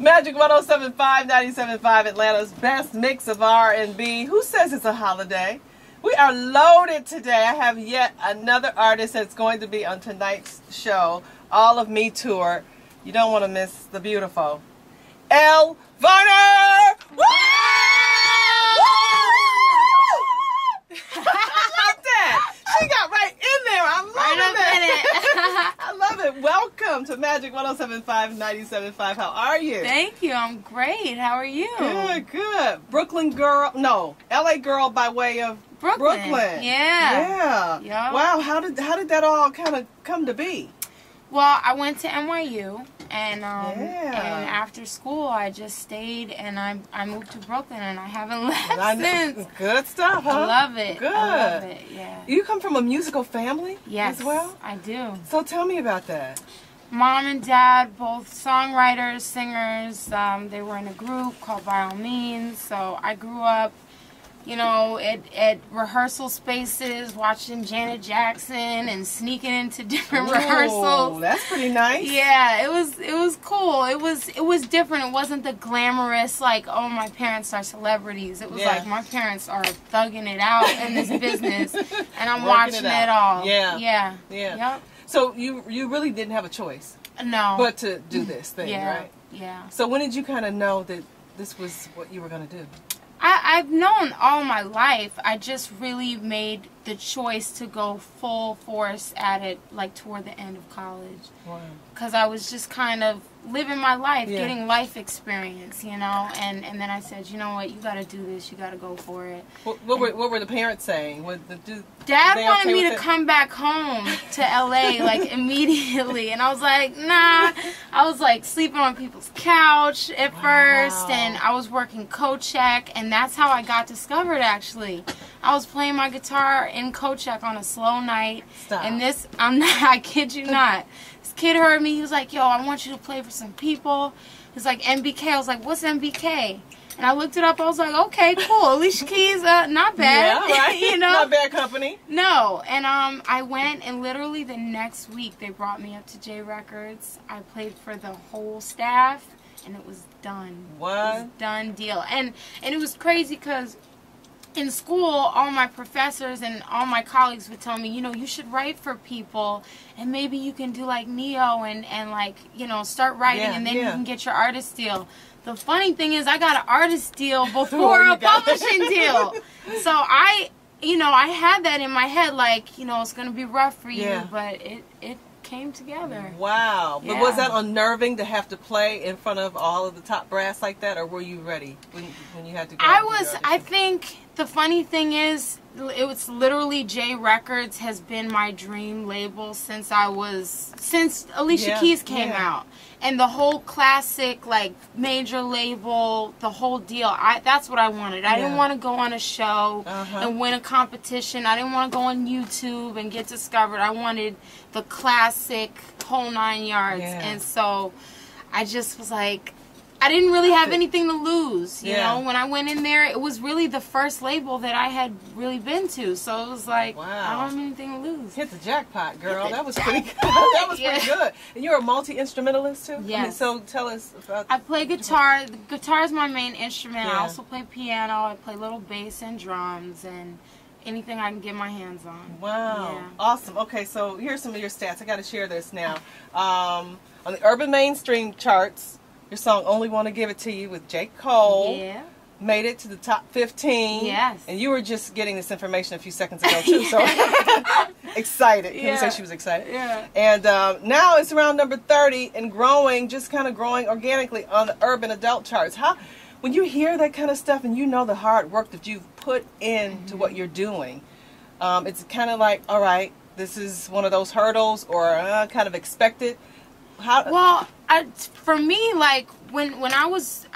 Magic 107.5, 97.5, Atlanta's best mix of R&B. Who says it's a holiday? We are loaded today. I have yet another artist that's going to be on tonight's show, All of Me Tour. You don't want to miss the beautiful Elle Varner! Woo! I love that. She got right in there. I'm loving it. I love it. Welcome to Magic 107.5, 97.5. How are you? Thank you. I'm great. How are you? Good, good. Brooklyn girl. No, LA girl by way of Brooklyn. Yeah. Yeah. Wow. How did that all kind of come to be? Well, I went to NYU, and after school, I just stayed, and I moved to Brooklyn, and I haven't left since. Good stuff, huh? I love it. Good. I love it, yeah. You come from a musical family yes, as well? I do. So tell me about that. Mom and Dad, both songwriters, singers. They were in a group called By All Means, so I grew up, you know, at rehearsal spaces, watching Janet Jackson and sneaking into different rehearsals. That's pretty nice. Yeah, it was cool. It was different. It wasn't the glamorous, like, oh, my parents are celebrities. It was like, my parents are thugging it out in this business, and I'm watching it all. Yeah. Yep. So you really didn't have a choice. No. But to do this thing, right? Yeah. So when did you kind of know that this was what you were going to do? I've known all my life. I just really made the choice to go full force at it, like, toward the end of college. Wow. Because I was just kind of living my life, getting life experience, you know, and then I said, you know what, you got to do this, you got to go for it. What were the parents saying? Dad wanted me to come back home to LA, like, immediately, and I was like, nah. I was, like, sleeping on people's couch at first, and I was working co-check, and that's how I got discovered, actually. I was playing my guitar in co-check on a slow night, and I kid you not. This kid heard me. He was like, yo, I want you to play for some people. He's like, MBK. I was like, what's MBK? And I looked it up. I was like, okay, cool. Alicia Keys, not bad. Yeah, right. You know? Not bad company. No. And I went, and literally the next week they brought me up to J Records. I played for the whole staff, and it was done. What? It was done deal. And it was crazy because in school, all my professors and all my colleagues would tell me, you know, you should write for people, and maybe you can do like Neo and like, you know, start writing, and then you can get your artist deal. The funny thing is, I got an artist deal before a publishing deal. So I had that in my head, like, you know, it's going to be rough for you, but it came together. Wow. But was that unnerving to have to play in front of all of the top brass like that, or were you ready when you had to go? I think the funny thing is, it was literally J Records has been my dream label since Alicia Keys came out. And the whole classic, like, major label, the whole deal, that's what I wanted. I didn't want to go on a show and win a competition. I didn't want to go on YouTube and get discovered. I wanted the classic whole 9 yards. And so I just was like, I didn't really have anything to lose, you know. When I went in there, it was really the first label that I had really been to. So it was like, I don't have anything to lose. Hit the jackpot, girl. That was pretty good. That was pretty good. And you're a multi-instrumentalist, too? Yes. I mean, so tell us about... I play guitar. The guitar is my main instrument. I also play piano. I play little bass and drums and anything I can get my hands on. Wow. Yeah. Awesome. Okay, so here's some of your stats. I got to share this now. On the urban mainstream charts, your song "Only Want to Give It to You" with J. Cole made it to the top 15. Yes. And you were just getting this information a few seconds ago, too, so excited. Can you say she was excited? Yeah. And now it's around number 30 and growing, just kind of growing organically on the urban adult charts. When you hear that kind of stuff and you know the hard work that you've put into what you're doing, it's kind of like, all right, this is one of those hurdles or kind of expected. Well, for me, like, when I was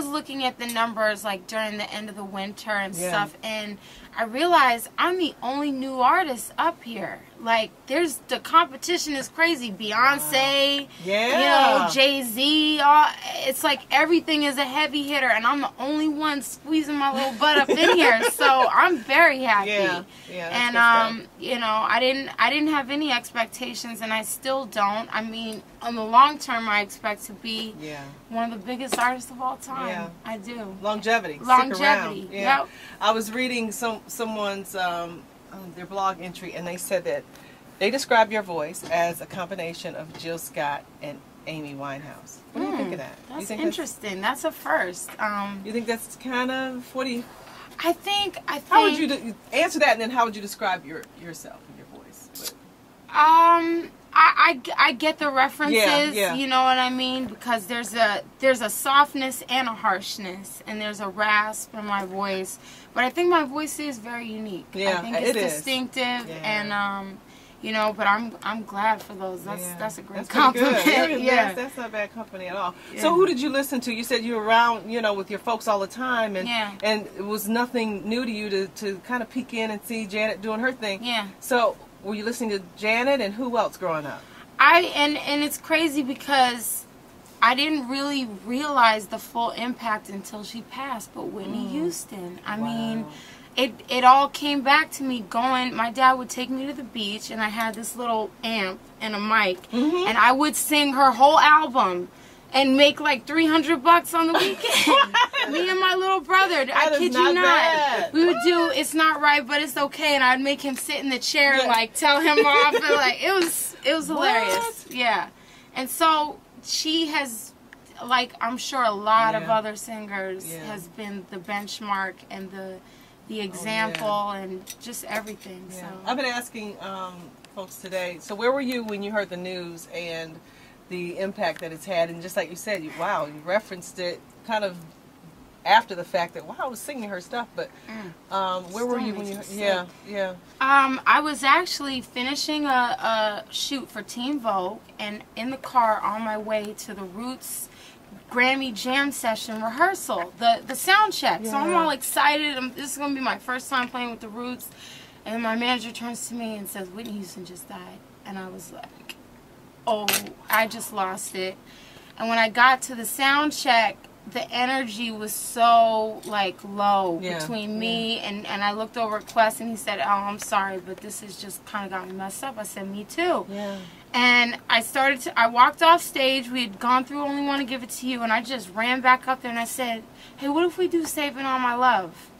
looking at the numbers, like, during the end of the winter and stuff, and I realized I'm the only new artist up here. Like, the competition is crazy. Beyonce, you know, Jay-Z, it's like everything is a heavy hitter, and I'm the only one squeezing my little butt up in here. So I'm very happy. And you know, I didn't have any expectations, and I still don't. I mean, on the long term, I expect to be one one of the biggest artists of all time. Yeah. I do. Longevity. Longevity. Stick around. Yeah. Yep. I was reading someone's their blog entry, and they said that they describe your voice as a combination of Jill Scott and Amy Winehouse. What do you think of that? That's interesting. That's a first. You think that's kind of, what do you... I think... How would you answer that, and then how would you describe yourself and your voice? I get the references, yeah. You know what I mean? Because there's a softness and a harshness, and there's a rasp in my voice. But I think my voice is very unique. Yeah, I think it's distinctive, and you know. But I'm glad for those. That's a great compliment. Good. Yeah, that's not bad company at all. Yeah. So who did you listen to? You said you were around, you know, with your folks all the time, and and it was nothing new to you to kind of peek in and see Janet doing her thing. Yeah. So were you listening to Janet, and who else growing up? And it's crazy because I didn't really realize the full impact until she passed. But Whitney Houston, I mean, it all came back to me going. My dad would take me to the beach, and I had this little amp and a mic, and I would sing her whole album and make like $300 on the weekend. Me and my little brother. I kid you not. Bad. We would do "It's Not Right, But It's Okay," and I'd make him sit in the chair and like tell him off, and like it was hilarious. Yeah. And so she has, like, I'm sure a lot of other singers has been the benchmark and the example and just everything. Yeah. So I've been asking folks today, so where were you when you heard the news and the impact that it's had? And just like you said, you referenced it kind of after the fact that, wow, I was singing her stuff, but where were you when you... I was actually finishing a shoot for Teen Vogue, and in the car on my way to the Roots Grammy Jam Session rehearsal, the sound check. So I'm all excited. This is going to be my first time playing with the Roots, and my manager turns to me and says, "Whitney Houston just died." And I was like, oh, I just lost it. And when I got to the sound check, the energy was so like low between me and I looked over at Quest, and he said, "Oh, I'm sorry, but this has just kind of got me messed up." I said, "Me too." Yeah. And I walked off stage. We had gone through Only Want to Give It to You, and I just ran back up there and I said, "Hey, what if we do Saving All My Love?"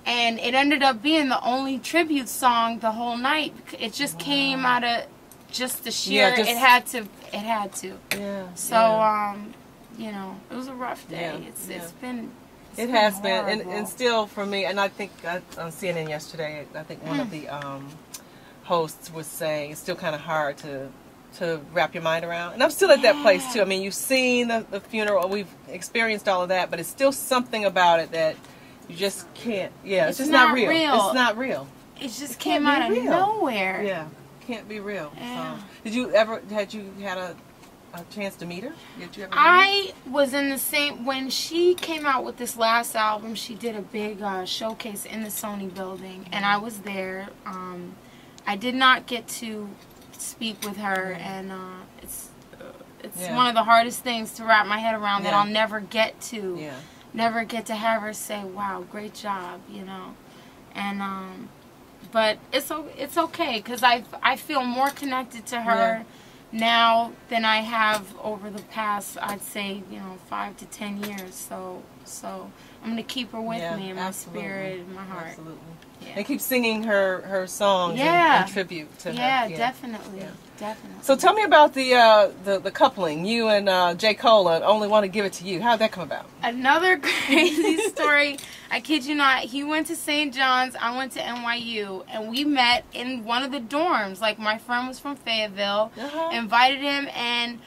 And it ended up being the only tribute song the whole night. It just came out of just the sheer, it had to. Yeah. So, you know, it was a rough day. It's been and still for me, and I think on CNN yesterday, I think one of the hosts was saying it's still kind of hard to wrap your mind around. And I'm still at that place too. I mean, you've seen the funeral, we've experienced all of that, but it's still something about it that you just can't. Yeah, it's just not real. It's not real. It just came out of nowhere. Yeah, can't be real. Yeah. So, had you had a chance to meet her? Did you ever meet her? I was in the same, when she came out with this last album, she did a big showcase in the Sony building, and I was there. I did not get to speak with her, and it's one of the hardest things to wrap my head around that I'll never get to. Yeah. Never get to have her say, "Wow, great job," you know. And but it's okay, because I feel more connected to her now than I have over the past, I'd say, 5 to 10 years. So I'm gonna keep her with me in my spirit, in my heart. Absolutely. Yeah. And keep singing her songs in tribute to her. Yeah, definitely. Definitely. So tell me about the coupling, you and J. Cole, and Only Want to Give It to You. How'd that come about? Another crazy story. I kid you not. He went to St. John's, I went to NYU, and we met in one of the dorms. Like, my friend was from Fayetteville, invited him, and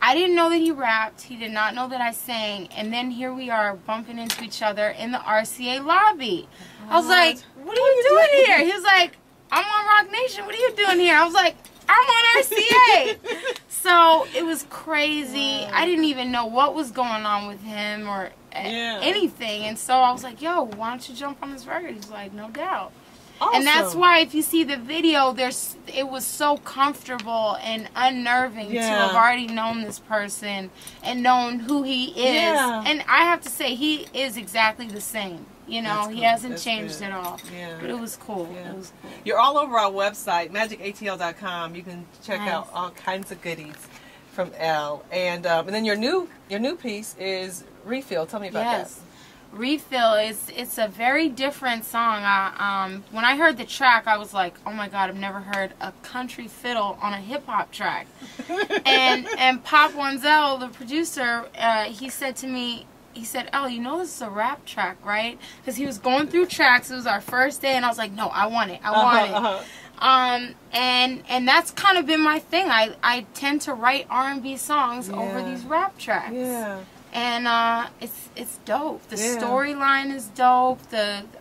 I didn't know that he rapped. He did not know that I sang. And then here we are bumping into each other in the RCA lobby. I was like, "What are you doing here?" He was like, "I'm on Rock Nation. What are you doing here?" I was like, "I'm on RCA." So it was crazy. Wow. I didn't even know what was going on with him or anything. And so I was like, "Yo, why don't you jump on this record?" He's like, "No doubt." Awesome. And that's why, if you see the video, it was so comfortable and unnerving to have already known this person and known who he is. Yeah. And I have to say, he is exactly the same. He hasn't changed at all. Yeah. But it was cool. Yeah. It was cool. You're all over our website, magicatl.com. You can check out all kinds of goodies from Elle. And then your new piece is Refill. Tell me about that. Refill it's a very different song. When I heard the track, I was like, oh my god, I've never heard a country fiddle on a hip hop track. and Pop Wanzel, the producer, he said to me, he said, "Elle, you know this is a rap track, right?" Because he was going through tracks. It was our first day, and I was like, "No, I want it. I want it." And that's kind of been my thing. I tend to write R&B songs over these rap tracks. Yeah. And it's dope. The storyline is dope.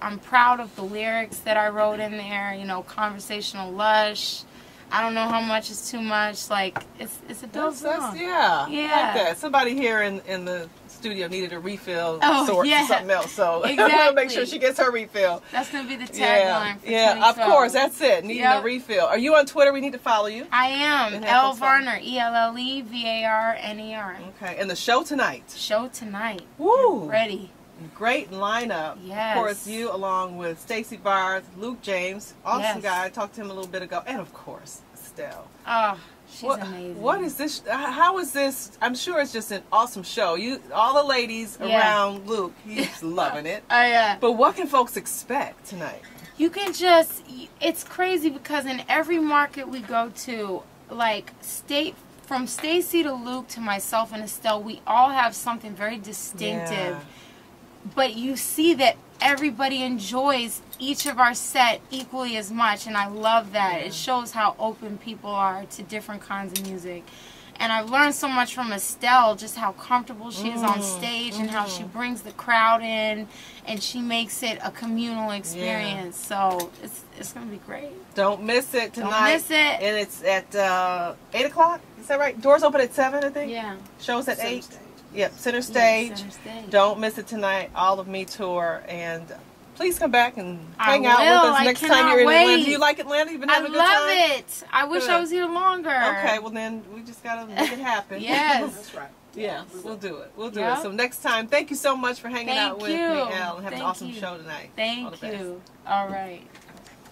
I'm proud of the lyrics that I wrote in there. You know, conversational lush. I don't know how much is too much. Like it's a dope song. Yeah. I like that. Somebody here in the studio needed a refill or something else. So I want to make sure she gets her refill. That's gonna be the tagline for 2012. Of course, that's it. Needing a refill. Are you on Twitter? We need to follow you. I am. Elle Varner. ELLEVARNER. Okay. And the show tonight. Woo. Ready. Great lineup. Yes. Of course, you along with Stacey Barth, Luke James, awesome guy. I talked to him a little bit ago, and of course, Estelle. Oh, she's amazing. What is this? How is this? I'm sure it's just an awesome show. All the ladies around Luke, he's loving it. Oh yeah. But what can folks expect tonight? You can it's crazy because in every market we go to, like from Stacey to Luke to myself and Estelle, we all have something very distinctive. Yeah. But you see that everybody enjoys each of our set equally as much, and I love that. It shows how open people are to different kinds of music. And I've learned so much from Estelle, just how comfortable she is on stage and how she brings the crowd in and she makes it a communal experience. So it's going to be great. Don't miss it tonight. Don't miss it. And it's at 8 o'clock? Is that right? Doors open at 7, I think? Yeah. Shows at 8? Yep, Center Stage. Don't miss it tonight. All of Me Tour. And please come back and hang out with us next time you're in Atlanta. Do you like Atlanta? You've been having a good time? I love it. I wish I was here longer. Okay, well then we just got to make it happen. Yes. That's right. Yeah, we'll do it. We'll do it. So next time, thank you so much for hanging out with me, Elle, and having an awesome show tonight. Thank you. All right.